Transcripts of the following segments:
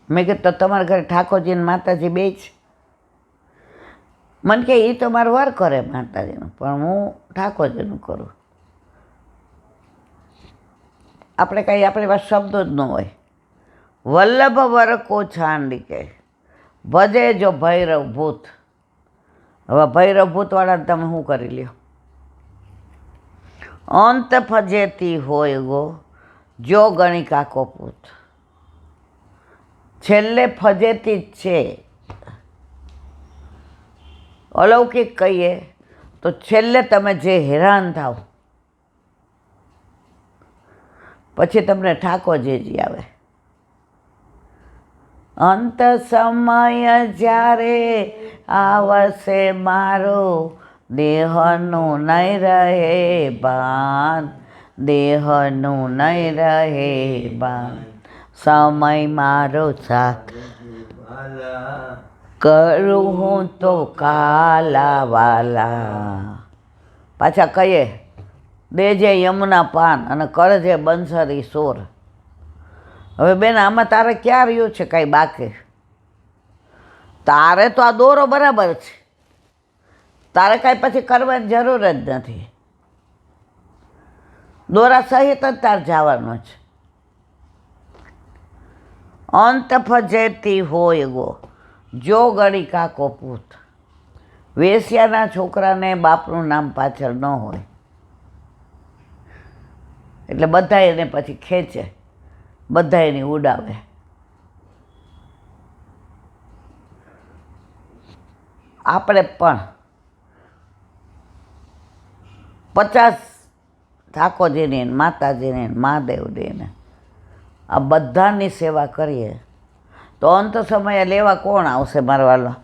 મેં કીધું તો તમારા ઘરે ઠાકોરજી ને માતાજી બે જ? મને કે એ તો મારો વર કરે માતાજીનું, પણ હું ઠાકોરજીનું કરું. આપણે કાંઈ આપણી પાસે શબ્દો જ ન હોય. વલ્લભ વર કો છાંડિકે ભજે જો ભૈરવ ભૂત. હવે ભૈરવ ભૂતવાળાને તમે શું કરી લ્યો? અંત ફજેતી હોય ગો જો ગણિકા કો પૂત. છેલ્લે ફજેતી જ છે. અલૌકિક કહીએ તો છેલ્લે તમે જે હેરાન થાવ પછી તમને ઠાકોરજી આવે. અંત સમય જ્યારે આવશે મારો દેહનું નહીં રહે ભાન, દેહનું નહીં રહે ભાન. સમય મારો સાથ કરું હું તો કાલા વાલા. પાછા કહીએ દેજે યમુના પાન અને કરજે બંસરી સોર. હવે બેન આમાં તારે ક્યાં રહ્યું છે કાંઈ બાકી? તારે તો આ દોરો બરાબર છે, તારે કાંઈ પછી કરવાની જરૂર જ નથી. દોરા સહિત જ તારે જવાનું છે. અંત ફજેતી હોય ગો જો ગણિકા કો પૂત. વેશ્યાના છોકરાને બાપનું નામ પાછળ ન હોય એટલે બધા એને પછી ખેંચે, બધા એની ઉડાવે. આપણે પણ 50 ઠાકોરજીની, માતાજીની, મહાદેવજીને આ બધાની સેવા કરીએ તો અંત સમયે લેવા કોણ આવશે મારા વાલા?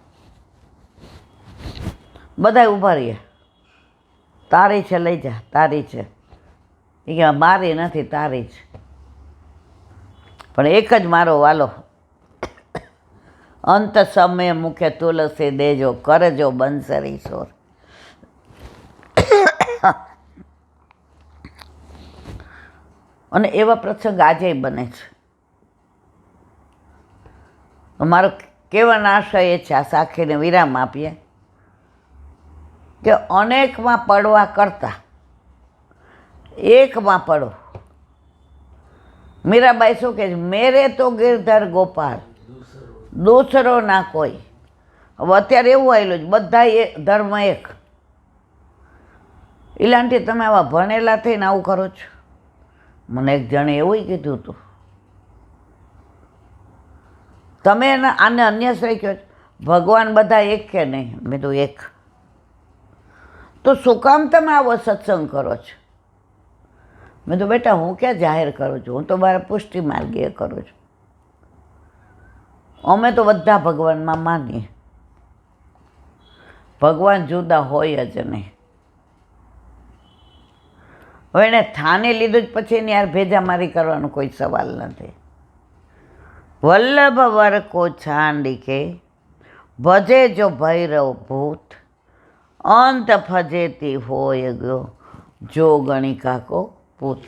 બધાય ઊભા રહીએ, તારી છે લઈ જા, તારી છે. એ કે મારી નથી, તારી જ. પણ એક જ મારો વાલો, અંત સમયે મુખે તુલસી દેજો કરજો બંસરી સોર. અને એવા પ્રસંગ આજે બને છે. મારો કહેવાનો આશય એ છે, આ સાખીને વિરામ આપીએ કે અનેકમાં પડવા કરતાં એકમાં પડો. મીરાબાઈ શું કહે છે? મેરે તો ગિરધર ગોપાલ દૂસરો ના કોઈ. હવે અત્યારે એવું આવેલું છે બધા ધર્મ એક. ઇલાંટી તમે આવા ભણેલા થઈને આવું કરો છો? મને એક જણે એવું કીધું હતું. તમે આને અન્યશ્રય કહો છો, ભગવાન બધા એક કે નહીં? મેં તો એક. તો શું કામ તમે આવો સત્સંગ કરો છો? મેં તો બેટા હું ક્યાં જાહેર કરું છું, હું તો મારા પુષ્ટિ માર્ગીય કરું છું. અમે તો બધા ભગવાનમાં માનીએ, ભગવાન જુદા હોય જ નહીં. હવે એને થાને લીધું જ પછી એની યાર ભેજામારી કરવાનો કોઈ સવાલ નથી. વલ્લભ વર કો છાંડિકે ભજે જો ભૈરવ ભૂત. અંત ફજેતી હોય ગયો જો ગણિકા કો પૂત.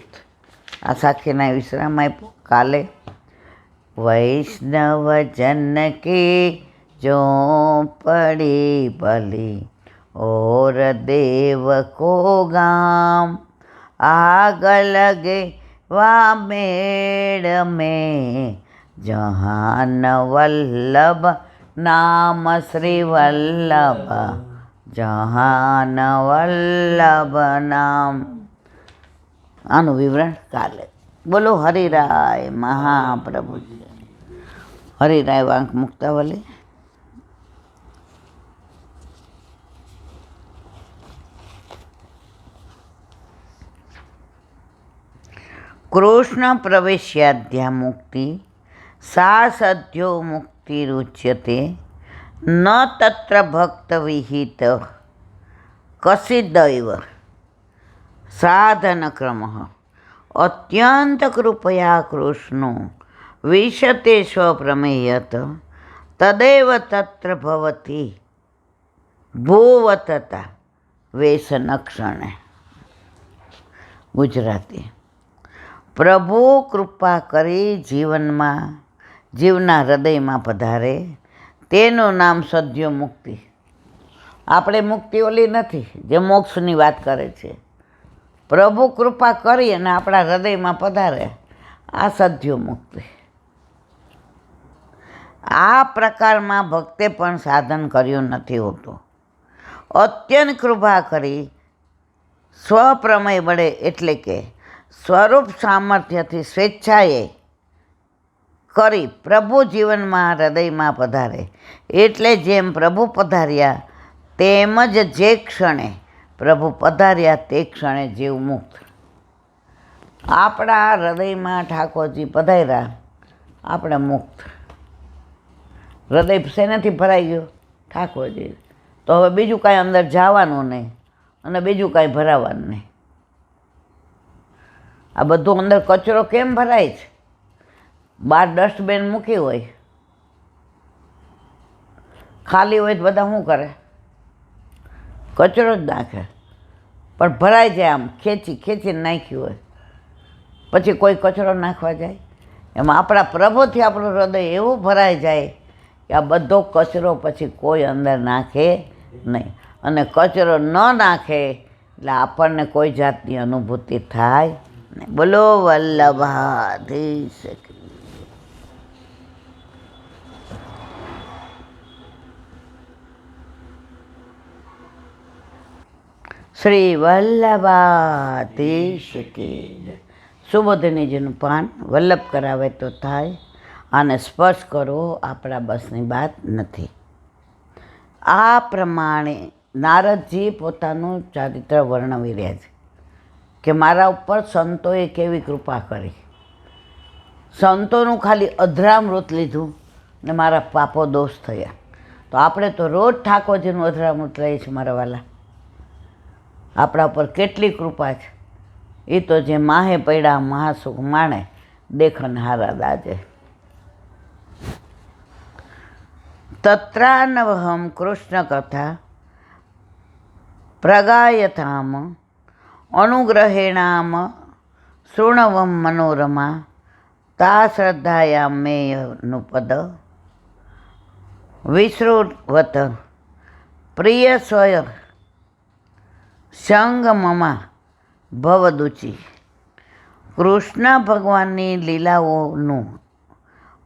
આ સાખીના વિશ્રામ આપ્યો. કાલે વૈષ્ણવજન કે જો પડી ભલી ઓર દેવ કો ગામ. आग लगे वा मेड़ में जहान वल्लभ नाम श्री वल्लभ. जहान वल्लभ नाम. આનું વિવરણ કાલે. બોલો હરિરાય મહાપ્રભુ. હરિરાય વાંક મુક્તાવલી. કૃષ્ણ પ્રવેશ્યાધ્યા મુક્તિ સા સદ્યો મુક્તિરુચ્યતે ન તત્ર ભક્ત વિહિત કસિદૈવ સાધન ક્રમ. અત્યંત કૃપયા કૃષ્ણો વિશતે સ્વપ્રમેયત તદેવ તત્ર ભવતી ભૂવતતા વેસનક્ષણે. ગુજરાતી. પ્રભુ કૃપા કરી જીવનમાં જીવના હૃદયમાં પધારે તેનું નામ સદ્યો મુક્તિ. આપણે મુક્તિ ઓલી નથી જે મોક્ષની વાત કરે છે. પ્રભુ કૃપા કરી અને આપણા હૃદયમાં પધારે, આ સદ્યો મુક્તિ. આ પ્રકારમાં ભક્તે પણ સાધન કર્યું નથી હોતું. અત્યંત કૃપા કરી સ્વપ્રમેય વડે એટલે કે સ્વરૂપ સામર્થ્યથી સ્વેચ્છાએ કરી પ્રભુ જીવનમાં હૃદયમાં પધારે. એટલે જેમ પ્રભુ પધાર્યા તેમજ જે ક્ષણે પ્રભુ પધાર્યા તે ક્ષણે જીવ મુક્ત. આપણા હૃદયમાં ઠાકોરજી પધાર્યા, આપણે મુક્ત. હૃદય શેનાથી ભરાઈ ગયું? ઠાકોરજી. તો હવે બીજું કાંઈ અંદર જવાનું નહીં અને બીજું કાંઈ ભરાવાનું નહીં. આ બધું અંદર કચરો કેમ ભરાય છે? બહાર ડસ્ટબિન મૂકી હોય, ખાલી હોય તો બધા શું કરે? કચરો જ નાખે. પણ ભરાઈ જાય, આમ ખેંચીને નાખ્યું હોય પછી કોઈ કચરો નાખવા જાય? એમાં આપણા પ્રભુથી આપણું હૃદય એવું ભરાઈ જાય કે આ બધો કચરો પછી કોઈ અંદર નાખે નહીં. અને કચરો ન નાખે એટલે આપણને કોઈ જાતની અનુભૂતિ થાય નહીં. બોલો વલ્લભાધીશ. શ્રી વલ્લભાધીશ કી. સુબોધિનીજીનું પાન વલ્લભ કરાવે તો થાય, આને સ્પર્શ કરવો આપણા બસની વાત નથી. આ પ્રમાણે નારદજી પોતાનું ચારિત્ર વર્ણવી રહ્યા છે કે મારા ઉપર સંતોએ કેવી કૃપા કરી. સંતોનું ખાલી અધરામૃત લીધું ને મારા પાપો દોષ થયા. તો આપણે તો રોજ ઠાકોરજીનું અધરામૃત લઈએ છીએ મારા વાલા. આપણા ઉપર કેટલી કૃપા છે! એ તો જે માહે પડ્યા મહાસુખ માણે, દેખન હારા દાજે. તત્રાનવહમ કૃષ્ણ કથા પ્રગાયતામ અનુગ્रहेणाम શૃણવમ મનોરમા તા શ્રદ્ધાયામ મેયનું પદ વિશ્રુવત પ્રિય સ્વય સંગમમાં ભવદુચિ. કૃષ્ણ ભગવાનની લીલાઓનું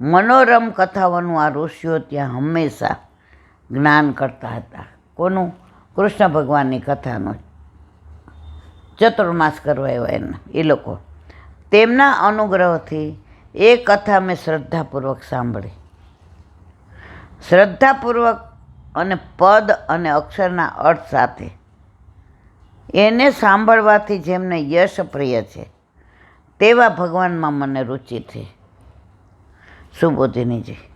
મનોરમ કથાઓનું આ ઋષિઓ ત્યાં હંમેશા જ્ઞાન કરતા હતા. કોનું? કૃષ્ણ ભગવાનની કથાનું. ચતુર્માસ કરવા આવ્યા એના એ લોકો. તેમના અનુગ્રહથી એ કથા મેં શ્રદ્ધાપૂર્વક સાંભળી. શ્રદ્ધાપૂર્વક અને પદ અને અક્ષરના અર્થ સાથે એને સાંભળવાથી જેમને યશ પ્રિય છે તેવા ભગવાનમાં મને રુચિ છે. સુબોધિનીજી,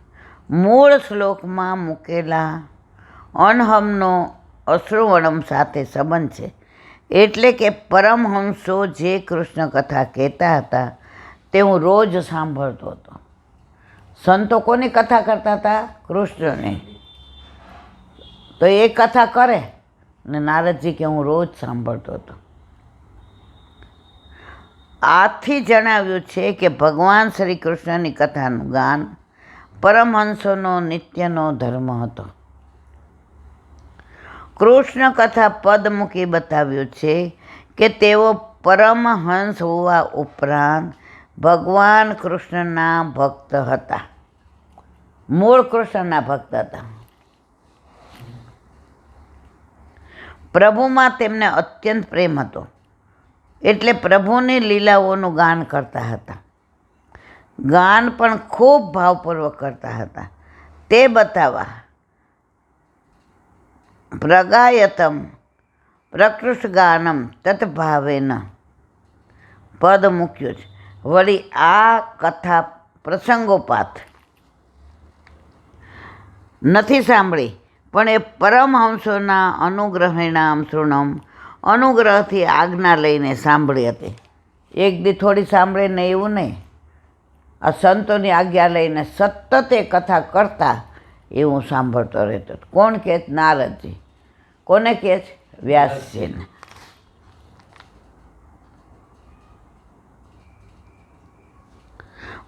મૂળ શ્લોકમાં મૂકેલા અનહમનો અશ્રુવણમ સાથે સંબંધ છે. એટલે કે પરમહંસો જે કૃષ્ણ કથા કહેતા હતા તે હું રોજ સાંભળતો હતો. સંતો કોની કથા કરતા હતા? કૃષ્ણની. તો એ કથા કરે ને નારદજી કે હું રોજ સાંભળતો હતો. આથી જણાવ્યું છે કે ભગવાન શ્રી કૃષ્ણની કથાનું ગાન પરમહંસોનો નિત્યનો ધર્મ હતો. કૃષ્ણ કથા પદ મૂકી બતાવ્યું છે કે તેઓ પરમહંસ હોવા ઉપરાંત ભગવાન કૃષ્ણના ભક્ત હતા. મૂળ કૃષ્ણના ભક્ત હતા. પ્રભુમાં તેમને અત્યંત પ્રેમ હતો એટલે પ્રભુની લીલાઓનું ગાન કરતા હતા. ગાન પણ ખૂબ ભાવપૂર્વક કરતા હતા. તે બતાવવા પ્રગાયતમ પ્રકૃષ્ટ ગાનમ તત્ભાવેન પદ મૂક્યું છે. વળી આ કથા પ્રસંગોપાત નથી સાંભળી, પણ એ પરમહંસોના અનુગ્રહેણામ શૃણમ અનુગ્રહથી આજ્ઞા લઈને સાંભળી હતી. એક દી થોડી સાંભળીને એવું નહીં, આ સંતોની આજ્ઞા લઈને સતત એ કથા કરતા એવું સાંભળતો રહેતો. કોણ કહે? નારદજી. કોને કહે છે? વ્યાસજીને.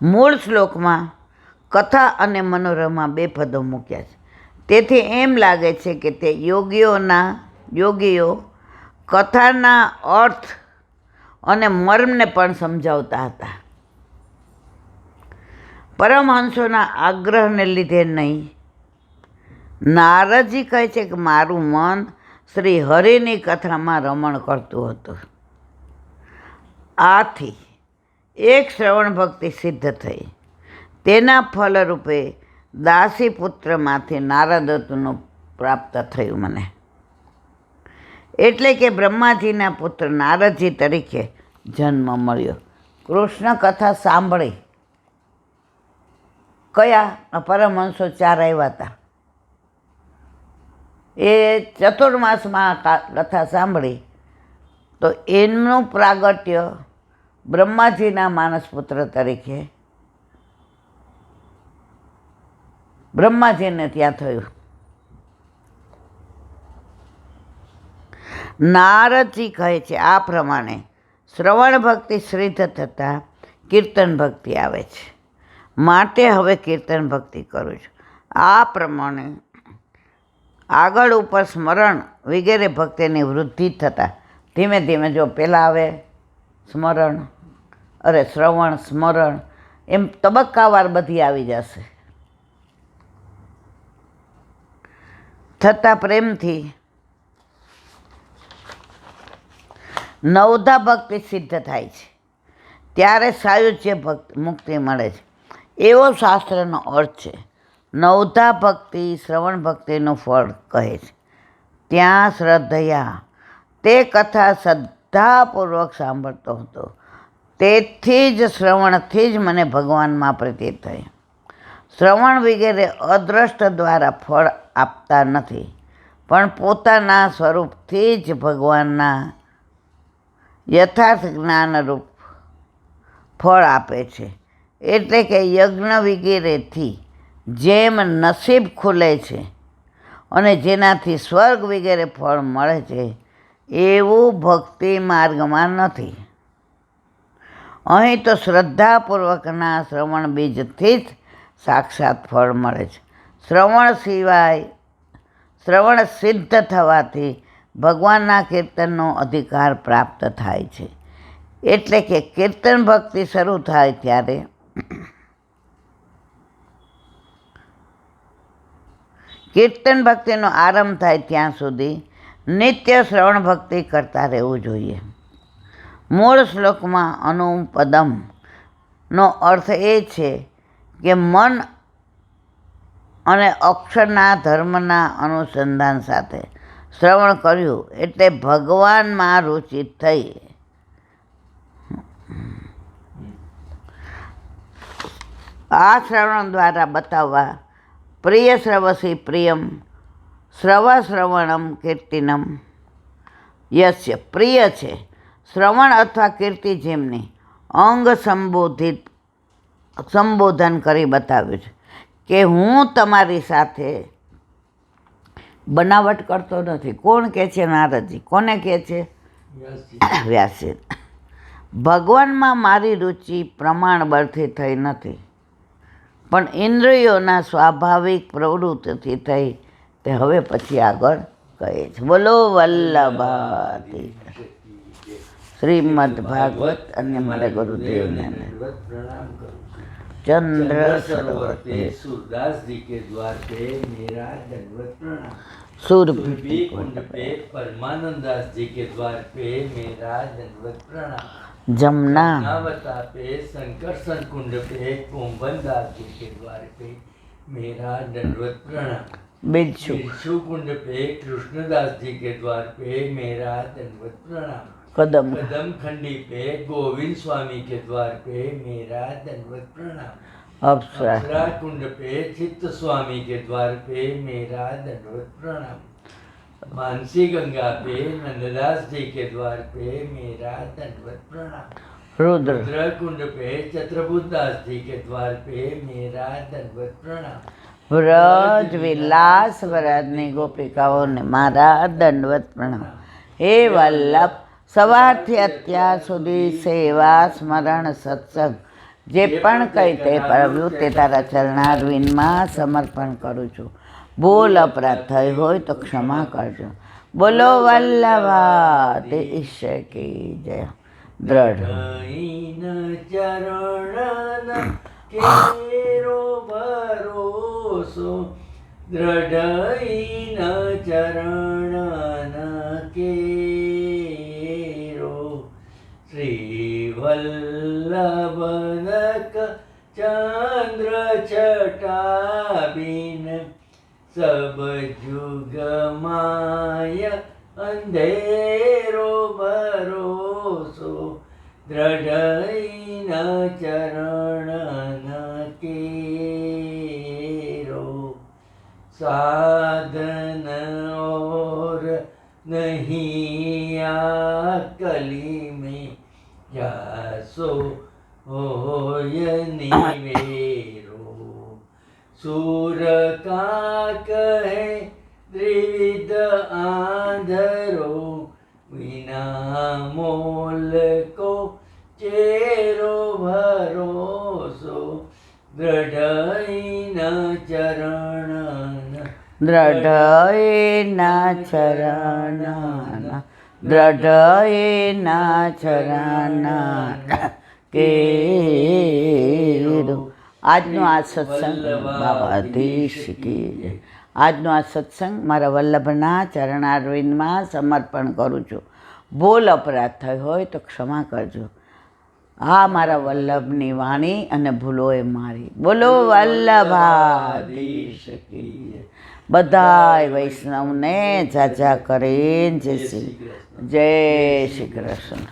મૂળ શ્લોકમાં કથા અને મનોરમા 2 પદો મૂક્યા છે. તેથી એમ લાગે છે કે તે યોગીઓ કથાના અર્થ અને મર્મને પણ સમજાવતા હતા. પરમહંસોના આગ્રહને લીધે નહીં. નારદજી કહે છે કે મારું મન શ્રી હરિની કથામાં રમણ કરતું હતું. આથી એક શ્રવણ ભક્તિ સિદ્ધ થઈ. તેના ફલરૂપે દાસી પુત્રમાંથી નારદત્વનું પ્રાપ્ત થયું મને. એટલે કે બ્રહ્માજીના પુત્ર નારદજી તરીકે જન્મ મળ્યો. કૃષ્ણ કથા સાંભળી. કયા પરમહંસો 4 આવ્યા હતા. એ ચતુર્માસમાં કથા સાંભળી તો એમનું પ્રાગટ્ય બ્રહ્માજીના માનસપુત્ર તરીકે બ્રહ્માજીને ત્યાં થયું. નારદજી કહે છે આ પ્રમાણે શ્રવણ ભક્તિ સિદ્ધ થતાં કીર્તન ભક્તિ આવે છે. માટે હવે કીર્તન ભક્તિ કરું છું. આ પ્રમાણે આગળ ઉપર સ્મરણ વગેરે ભક્તિની વૃદ્ધિ થતાં ધીમે ધીમે જો પહેલાં આવે શ્રવણ સ્મરણ એમ તબક્કાવાર બધી આવી જશે. થતાં પ્રેમથી નવધા ભક્તિ સિદ્ધ થાય છે. ત્યારે સાયુજ્ય મુક્તિ મળે છે એવો શાસ્ત્રનો અર્થ છે. નવધા ભક્તિ શ્રવણ ભક્તિનું ફળ કહે છે. ત્યાં શ્રદ્ધયા તે કથા શ્રદ્ધાપૂર્વક સાંભળતો હતો. તેથી જ શ્રવણથી જ મને ભગવાનમાં પ્રીતિ થઈ. શ્રવણ વગેરે અદ્રષ્ટ દ્વારા ફળ આપતા નથી, પણ પોતાના સ્વરૂપથી જ ભગવાનના યથાર્થ જ્ઞાનરૂપ ફળ આપે છે. એટલે કે યજ્ઞ વગેરેથી જેમ નસીબ ખુલે છે અને જેનાથી સ્વર્ગ વગેરે ફળ મળે છે એવું ભક્તિ માર્ગમાં નથી. અહીં તો શ્રદ્ધાપૂર્વકના શ્રવણ બીજથી જ સાક્ષાત ફળ મળે છે. શ્રવણ સિદ્ધ થવાથી ભગવાનના કીર્તનનો અધિકાર પ્રાપ્ત થાય છે. એટલે કે કીર્તન ભક્તિ શરૂ થાય ત્યારે કીર્તન ભક્તિનો આરંભ થાય ત્યાં સુધી નિત્ય શ્રવણ ભક્તિ કરતા રહેવું જોઈએ. મૂળ શ્લોકમાં અનુપદમનો અર્થ એ છે કે મન અને અક્ષરના ધર્મના અનુસંધાન સાથે શ્રવણ કર્યું એટલે ભગવાનમાં રુચિ થઈ. આ શ્રવણ દ્વારા બતાવવા પ્રિય શ્રવસી પ્રિયમ શ્રવણમ કીર્તિનમ યસ્ય પ્રિય છે. શ્રવણ અથવા કીર્તિ જેમની અંગ સંબોધન કરી બતાવ્યું છે કે હું તમારી સાથે બનાવટ કરતો નથી. કોણ કહે છે? નારદજી. કોને કહે છે? વ્યાસજી. ભગવાનમાં મારી રુચિ પ્રમાણબળથી થઈ નથી, પણ ઇન્દ્રિયોના સ્વાભાવિક પ્રવૃત્તિથી થઈ. તે હવે પછી આગળ કહે છે. બોલો વલ્લભાતી શ્રીમદ ભાગવત અને મારા ગુરુદેવને चंद्र सरोवरते सूरदास जी के द्वार पे मेरा दंडवत प्रणाम। सुरभि कुंड पे परमानंद दास जी के द्वार पे मेरा दंडवत प्रणाम। जमुना जमुनावता पे संकर्षण कुंड पे कोम्बन दास जी के द्वार पे मेरा दंडवत प्रणाम। बिच्छू कुंड पे कृष्णदास जी के द्वार पे मेरा दंडवत प्रणाम। कदम कदम खंडी पे गोविंद स्वामी के द्वार पे मेरा दंडवत प्रणाम। अप्सरा कुंड पे चित्त स्वामी के द्वार पे मेरा दंडवत प्रणाम। मानसी गंगा पे नंददास जी के द्वार पे मेरा दंडवत प्रणाम। रुद्र कुंड पे चत्रबुद्धास जी के द्वार पे मेरा दंडवत प्रणाम। व्रज विलास व्रजनी गोपिकाओं ने मारा दंडवत प्रणाम। हे वल्लभ सवारથી અત્યાર સુધી સેવા સ્મરણ સત્સંગ જે પણ કંઈ તે કરાવ્યું તે તારા ચરણારવિંદમાં સમર્પણ કરું છું. ભૂલ અપરાધ થઈ હોય તો ક્ષમા કરજો. બોલો વલ્લભાધીશ કી જય. દ્રઢ હૈન ચરણ કેરો ભરોસો, દ્રઢ ચરણ કેરો, શ્રી વલ્લભનક ચંદ્ર છટાબીન, સબ જુગ માય અંધેરો ભરોસો, દ્રઢ ચરણ કેરો. સાધન और नहीं आ कली में, जासो होय निवेरो. सूर का कहे त्रिविध आंधरो, विना मोल को चेरो भरोસો, દ્રઢ ચરણ દ્રઢ ચરણ દ્રઢ ચરણ કેરો. આજનો આ સત્સંગ બાબાધીશ કી જય. આજનો આ સત્સંગ મારા વલ્લભના ચરણારવિંદમાં સમર્પણ કરું છું. ભૂલ અપરાધ થઈ હોય તો ક્ષમા કરજો. આ મારા વલ્લભની વાણી અને ભૂલો એ મારી. બોલો વલ્લભાધીશ કી જય. બધાય વૈષ્ણવને જાજા કરીને જય શ્રી કૃષ્ણ.